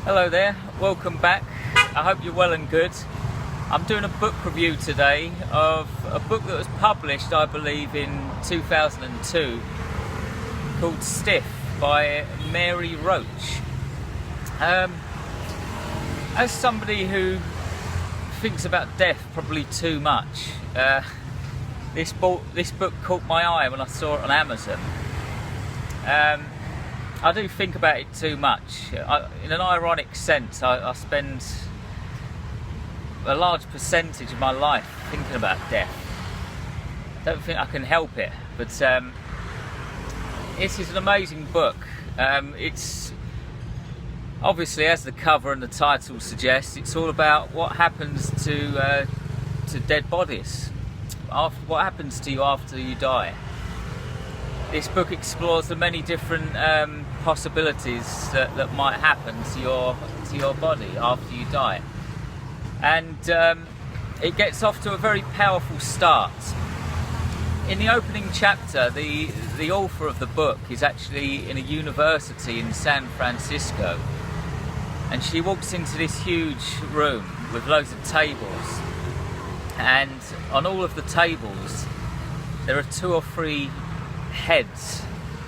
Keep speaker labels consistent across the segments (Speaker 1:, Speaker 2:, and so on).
Speaker 1: Hello there, welcome back. I hope you're well and good. I'm doing a book review today of a book that was published, I believe, in 2002 called Stiff by Mary Roach. As somebody who thinks about death probably too much, this book caught my eye when I saw it on Amazon. I do think about it too much. In an ironic sense, I spend a large percentage of my life thinking about death. I don't think I can help it, but this is an amazing book. It's obviously, as the cover and the title suggests, it's all about what happens to dead bodies. What happens to you after you die. This book explores the many different possibilities that might happen to your body after you die, and it gets off to a very powerful start. In the opening chapter, the author of the book is actually in a university in San Francisco, and she walks into this huge room with loads of tables, and on all of the tables there are 2 or 3 heads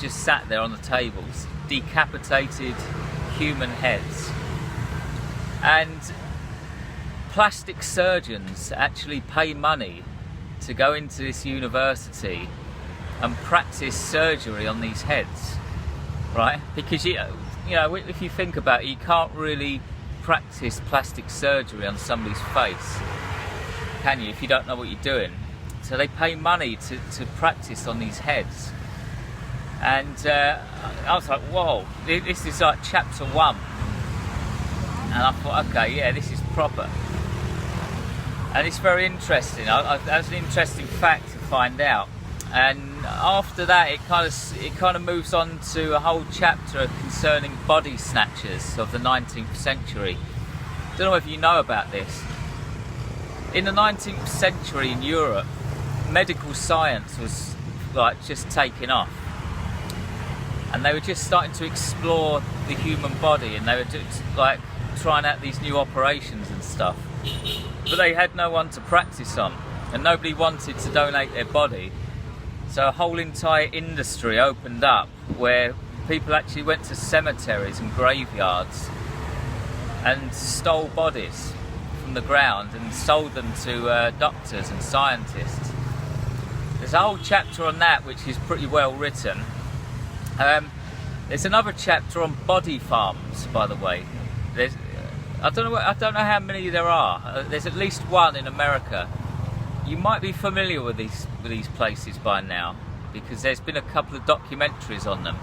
Speaker 1: just sat there on the tables, decapitated human heads. And plastic surgeons actually pay money to go into this university and practice surgery on these heads, right? Because you know, if you think about it, you can't really practice plastic surgery on somebody's face, can you, if you don't know what you're doing? So they pay money to practice on these heads. And I was like, whoa, this is like chapter 1. And I thought, okay, yeah, this is proper. And it's very interesting. That's an interesting fact to find out. And after that, it kind of moves on to a whole chapter concerning body snatchers of the 19th century. Don't know if you know about this. In the 19th century in Europe, medical science was like just taking off, and they were just starting to explore the human body, and they were just like trying out these new operations and stuff, but they had no one to practice on, and nobody wanted to donate their body. So a whole entire industry opened up where people actually went to cemeteries and graveyards and stole bodies from the ground and sold them to doctors and scientists. There's a whole chapter on that which is pretty well written. There's another chapter on body farms, by the way. I don't know how many there are. There's at least one in America. You might be familiar with these places by now, because there's been a couple of documentaries on them.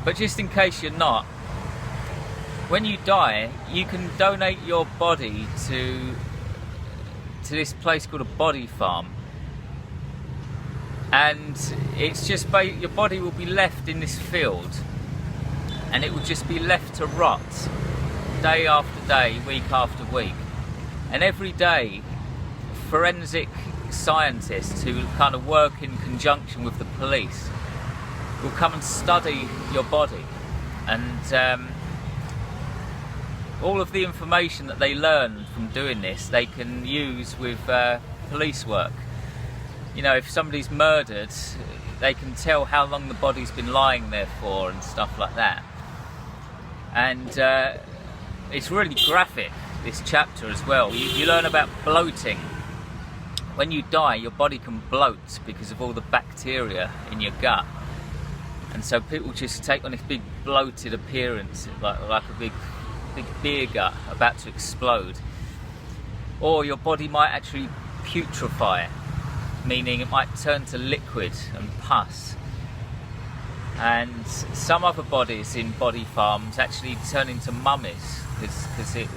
Speaker 1: But just in case you're not, when you die, you can donate your body to this place called a body farm. And it's just your body will be left in this field, and it will just be left to rot day after day, week after week. And every day, forensic scientists who kind of work in conjunction with the police will come and study your body, and all of the information that they learn from doing this they can use with police work. You know, if somebody's murdered, they can tell how long the body's been lying there for and stuff like that. And it's really graphic, this chapter as well. You learn about bloating. When you die, your body can bloat because of all the bacteria in your gut. And so people just take on this big bloated appearance, like a big beer gut about to explode. Or your body might actually putrefy, meaning it might turn to liquid and pus. And some other bodies in body farms actually turn into mummies, because your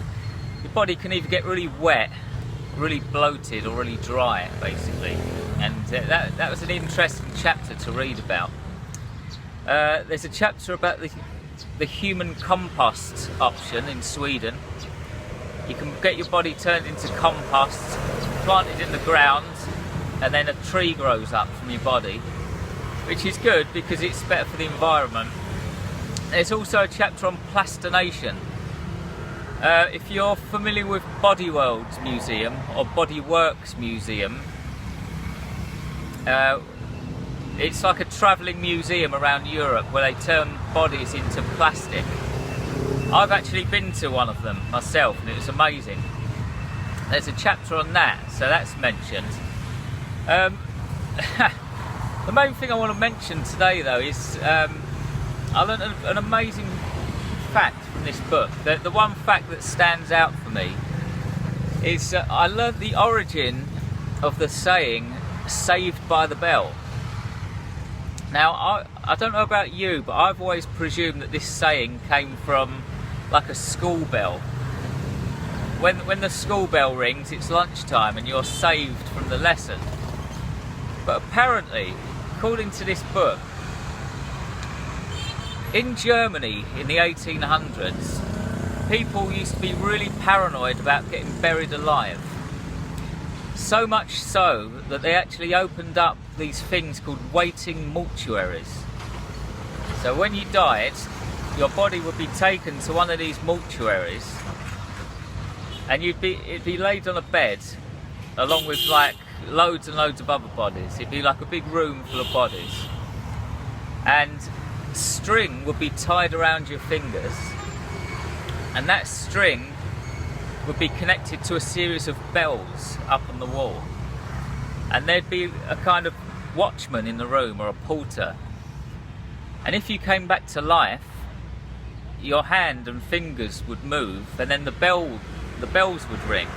Speaker 1: body can either get really wet, really bloated, or really dry, basically. And that was an interesting chapter to read about. There's a chapter about the human compost option in Sweden. You can get your body turned into compost, planted in the ground, and then a tree grows up from your body, which is good because it's better for the environment. There's also a chapter on plastination, If you're familiar with Body World Museum or Body Works Museum, it's like a travelling museum around Europe where they turn bodies into plastic. I've actually been to one of them myself and it was amazing. There's a chapter on that, so that's mentioned. The main thing I want to mention today though is I learned an amazing fact from this book. The one fact that stands out for me is I learned the origin of the saying "saved by the bell." Now I don't know about you, but I've always presumed that this saying came from like a school bell. When the school bell rings, it's lunchtime and you're saved from the lesson. But apparently, according to this book, in Germany in the 1800s, people used to be really paranoid about getting buried alive. So much so that they actually opened up these things called waiting mortuaries. So when you died, your body would be taken to one of these mortuaries and it'd be laid on a bed along with like loads and loads of other bodies. It'd be like a big room full of bodies. And string would be tied around your fingers, and that string would be connected to a series of bells up on the wall, and there'd be a kind of watchman in the room or a porter, and if you came back to life, your hand and fingers would move and then the bells would ring,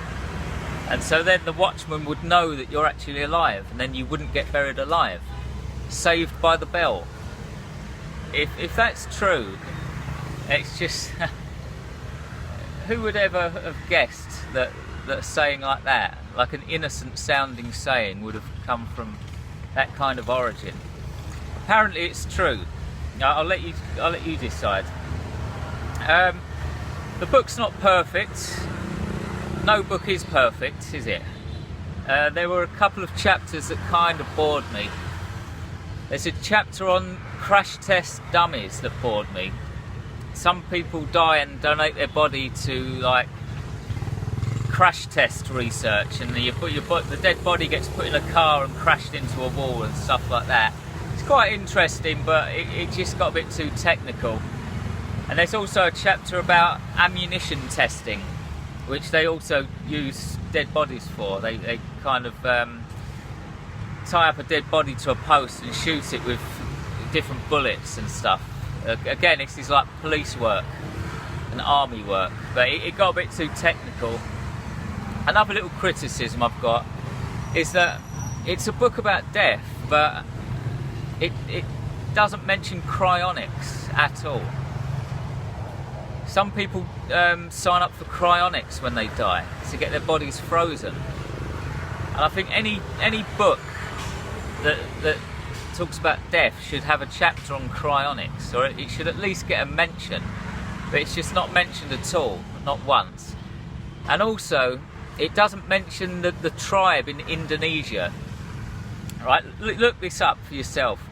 Speaker 1: and so then the watchman would know that you're actually alive, and then you wouldn't get buried alive. Saved by the bell. If that's true, it's just who would ever have guessed that a saying like that, like an innocent sounding saying, would have come from that kind of origin? Apparently it's true. I'll let you decide. The book's not perfect. No book is perfect, is it? There were a couple of chapters that kind of bored me. There's a chapter on crash test dummies that bored me. Some people die and donate their body to like crash test research, and the dead body gets put in a car and crashed into a wall and stuff like that. It's quite interesting, but it just got a bit too technical. And there's also a chapter about ammunition testing, which they also use dead bodies for. They kind of tie up a dead body to a post and shoot it with different bullets and stuff. Again, this is like police work and army work, but it got a bit too technical. Another little criticism I've got is that it's a book about death, but it doesn't mention cryonics at all. Some people sign up for cryonics when they die to get their bodies frozen, and I think any book that talks about death should have a chapter on cryonics, or it should at least get a mention, but it's just not mentioned at all, not once. And also, it doesn't mention the tribe in Indonesia. Right, look this up for yourself.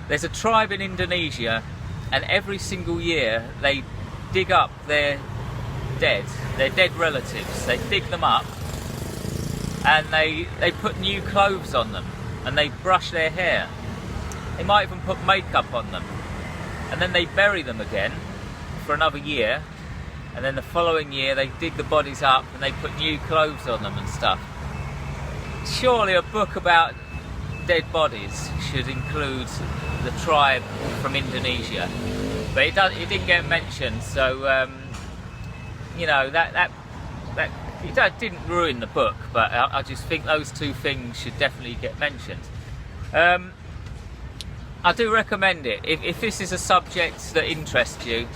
Speaker 1: There's a tribe in Indonesia, and every single year they dig up their dead relatives. They dig them up and they put new clothes on them, and they brush their hair. They might even put makeup on them, and then they bury them again for another year, and then the following year they dig the bodies up and they put new clothes on them and stuff. Surely a book about dead bodies should include the tribe from Indonesia, but it didn't get mentioned, so you know, that didn't ruin the book, but I just think those two things should definitely get mentioned. I do recommend it. If this is a subject that interests you,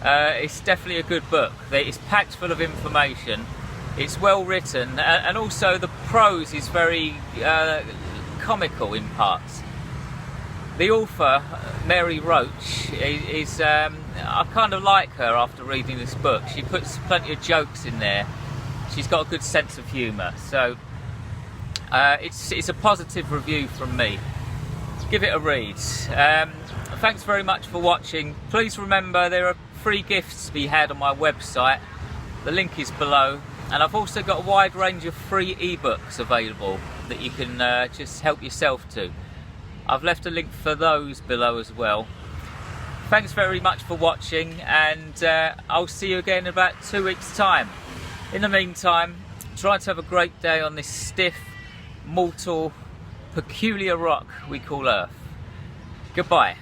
Speaker 1: it's definitely a good book. It's packed full of information, it's well written, and also the prose is very comical in parts. The author, Mary Roach, is I kind of like her after reading this book. She puts plenty of jokes in there. She's got a good sense of humour, so it's a positive review from me. Give it a read. Thanks very much for watching. Please remember there are free gifts to be had on my website. The link is below, and I've also got a wide range of free ebooks available that you can just help yourself to. I've left a link for those below as well. Thanks very much for watching, and I'll see you again in about 2 weeks' time. In the meantime, try to have a great day on this stiff, mortal, peculiar rock we call Earth. Goodbye.